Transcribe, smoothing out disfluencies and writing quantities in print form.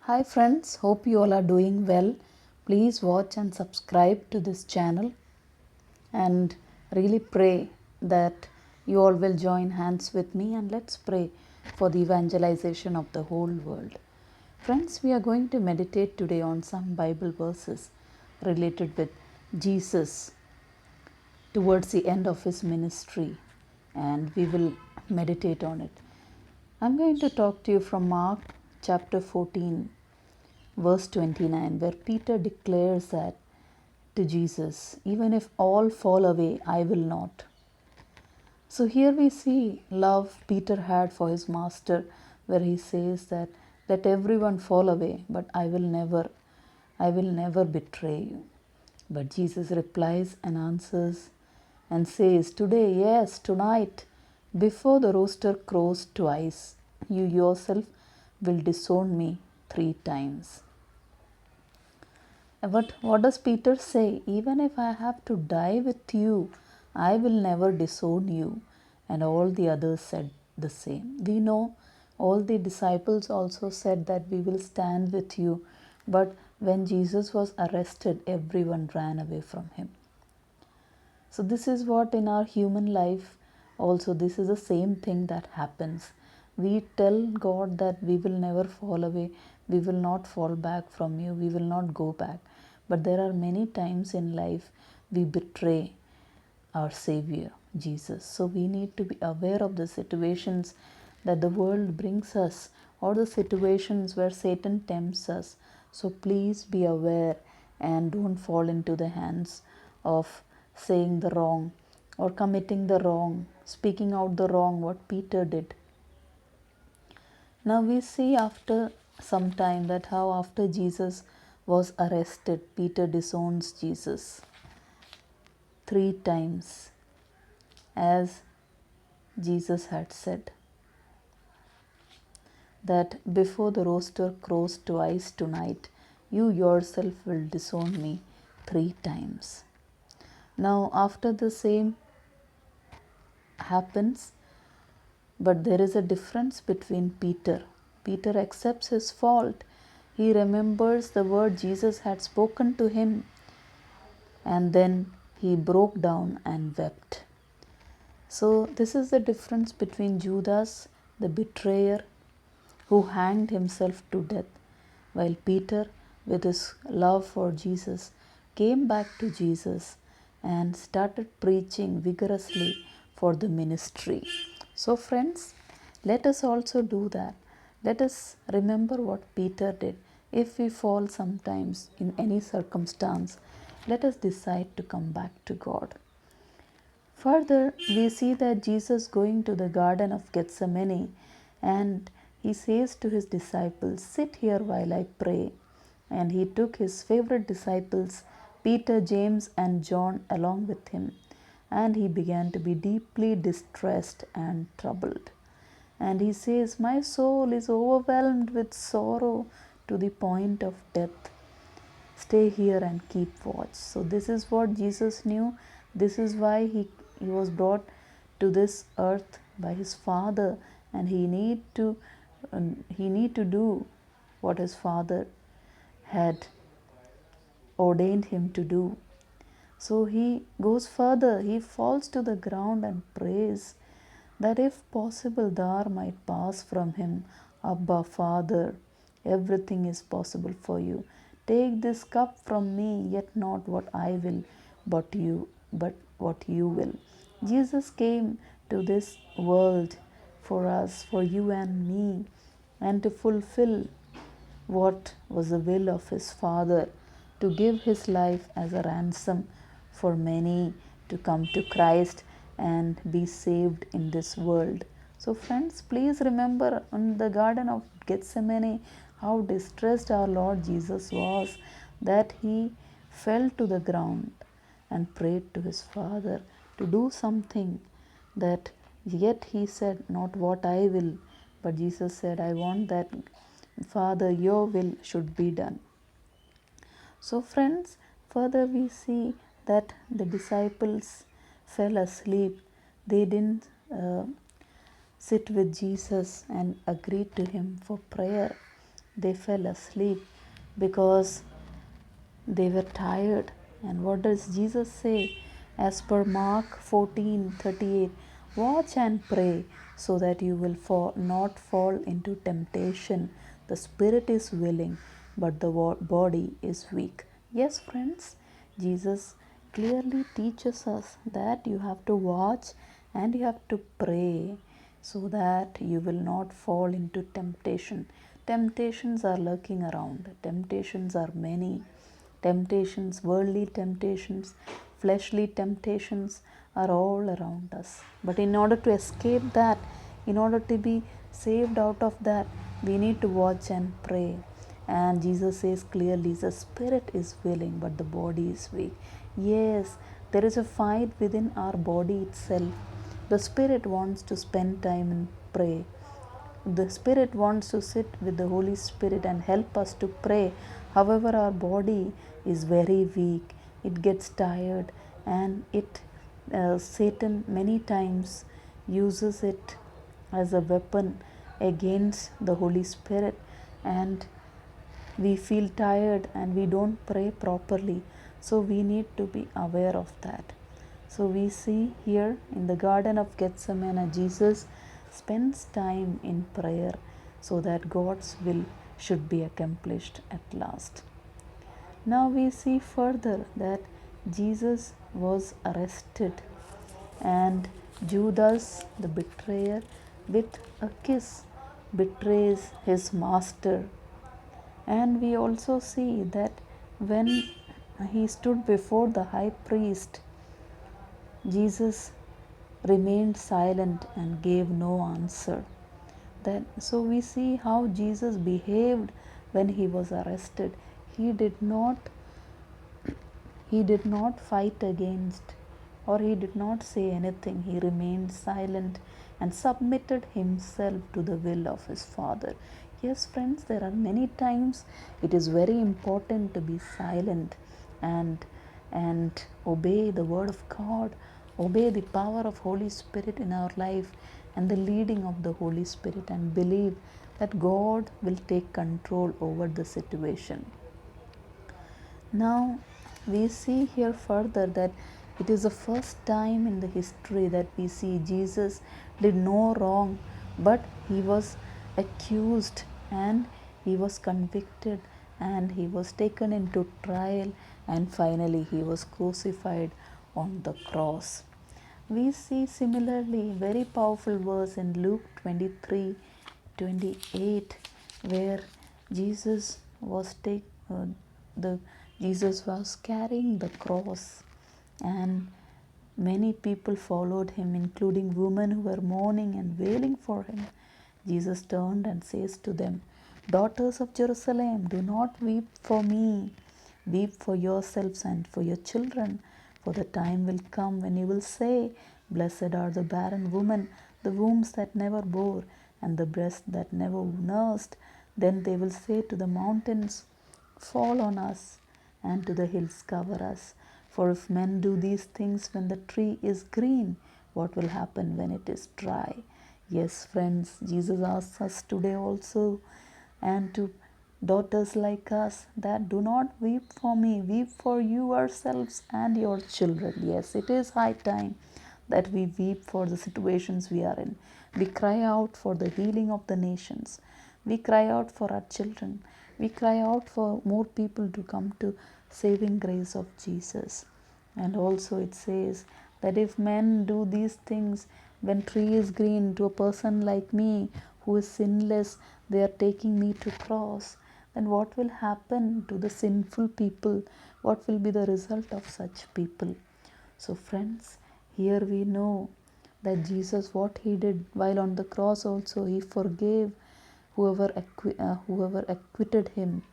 Hi friends, hope you all are doing well. Please watch and subscribe to this channel and really pray that you all will join hands with me and let's pray for the evangelization of the whole world. Friends, we are going to meditate today on some Bible verses related with Jesus towards the end of his ministry and we will meditate on it. I'm going to talk to you from Mark chapter 14 verse 29, where Peter declares that to Jesus, even if all fall away, I will not. So here we see love Peter had for his master, where he says that let everyone fall away, but I will never betray you. But Jesus replies and answers and says, today, yes, tonight, before the rooster crows twice, you yourself will disown me 3 times. But what does Peter say? Even if I have to die with you, I will never disown you. And all the others said the same. We know all the disciples also said that we will stand with you. But when Jesus was arrested, everyone ran away from him. So this is what in our human life also, this is the same thing that happens. We tell God that we will never fall away, we will not fall back from you, we will not go back. But there are many times in life we betray our Savior, Jesus. So we need to be aware of the situations that the world brings us or the situations where Satan tempts us. So please be aware and don't fall into the hands of saying the wrong or committing the wrong, speaking out the wrong, what Peter did. Now we see after some time that how after Jesus was arrested, Peter disowns Jesus 3 times as Jesus had said that before the rooster crows twice tonight, you yourself will disown me 3 times. Now after the same happens, but there is a difference between Peter. Peter accepts his fault. He remembers the word Jesus had spoken to him and then he broke down and wept. So this is the difference between Judas, the betrayer, who hanged himself to death, while Peter, with his love for Jesus, came back to Jesus and started preaching vigorously for the ministry. So friends, let us also do that. Let us remember what Peter did. If we fall sometimes in any circumstance, let us decide to come back to God. Further, we see that Jesus going to the Garden of Gethsemane and he says to his disciples, sit here while I pray. And he took his favorite disciples, Peter, James and John along with him. And he began to be deeply distressed and troubled. And he says, my soul is overwhelmed with sorrow to the point of death. Stay here and keep watch. So this is what Jesus knew. This is why he was brought to this earth by his Father, and he need to do what his Father had ordained him to do. So he goes further. He falls to the ground and prays that if possible the hour might pass from him. Abba, Father, everything is possible for you. Take this cup from me, yet not what I will, but what you will. Jesus came to this world for us, for you and me, and to fulfill what was the will of his Father, to give his life as a ransom for many to come to Christ and be saved in this world. So friends, please remember in the Garden of Gethsemane how distressed our Lord Jesus was, that he fell to the ground and prayed to his Father to do something, that yet he said, not what I will, but Jesus said, I want that, Father, your will should be done. So friends, further we see that the disciples fell asleep. They didn't sit with Jesus and agreed to him for prayer. they fell asleep because they were tired. And what does Jesus say? As per Mark 14:38, watch and pray so that you will not fall into temptation. The spirit is willing, but the body is weak. Yes, friends, Jesus clearly teaches us that you have to watch and you have to pray so that you will not fall into temptation. Temptations are lurking around, temptations are many. Temptations, worldly temptations, fleshly temptations are all around us. But in order to escape that, in order to be saved out of that, we need to watch and pray. And Jesus says clearly, the spirit is willing, but the body is weak. Yes, there is a fight within our body itself. The spirit wants to spend time and pray. The Spirit wants to sit with the Holy Spirit and help us to pray. However, our body is very weak, it gets tired, and Satan many times uses it as a weapon against the Holy Spirit, and we feel tired and we don't pray properly. So we need to be aware of that. So we see here in the Garden of Gethsemane, Jesus spends time in prayer so that God's will should be accomplished at last. Now we see further that Jesus was arrested and Judas, the betrayer, with a kiss betrays his master. And we also see that when he stood before the high priest, Jesus remained silent and gave no answer. So we see how Jesus behaved when he was arrested. He did not he did not fight against, or he did not say anything. He remained silent and submitted himself to the will of his Father. Yes, friends, there are many times it is very important to be silent and obey the word of God, obey the power of Holy Spirit in our life and the leading of the Holy Spirit, and believe that God will take control over the situation. Now we see here further that it is the first time in the history that we see Jesus did no wrong, but he was accused and he was convicted and he was taken into trial, and finally he was crucified on the cross. We see similarly very powerful verse in Luke 23:28, where Jesus was the Jesus was carrying the cross, and many people followed him, including women who were mourning and wailing for him. Jesus turned and says to them, "Daughters of Jerusalem, do not weep for me. Weep for yourselves and for your children, for the time will come when you will say, Blessed are the barren women, the wombs that never bore, and the breasts that never nursed. Then they will say to the mountains, Fall on us, and to the hills cover us. For if men do these things when the tree is green, what will happen when it is dry?" Yes, friends, Jesus asks us today also, and to daughters like us, that do not weep for me, weep for yourselves and your children. Yes, it is high time that we weep for the situations we are in. We cry out for the healing of the nations. We cry out for our children. We cry out for more people to come to saving grace of Jesus. And also it says that if men do these things when tree is green, to a person like me who is sinless, they are taking me to cross, then what will happen to the sinful people? What will be the result of such people? So friends, here we know that Jesus, what he did while on the cross also, he forgave whoever acquitted him,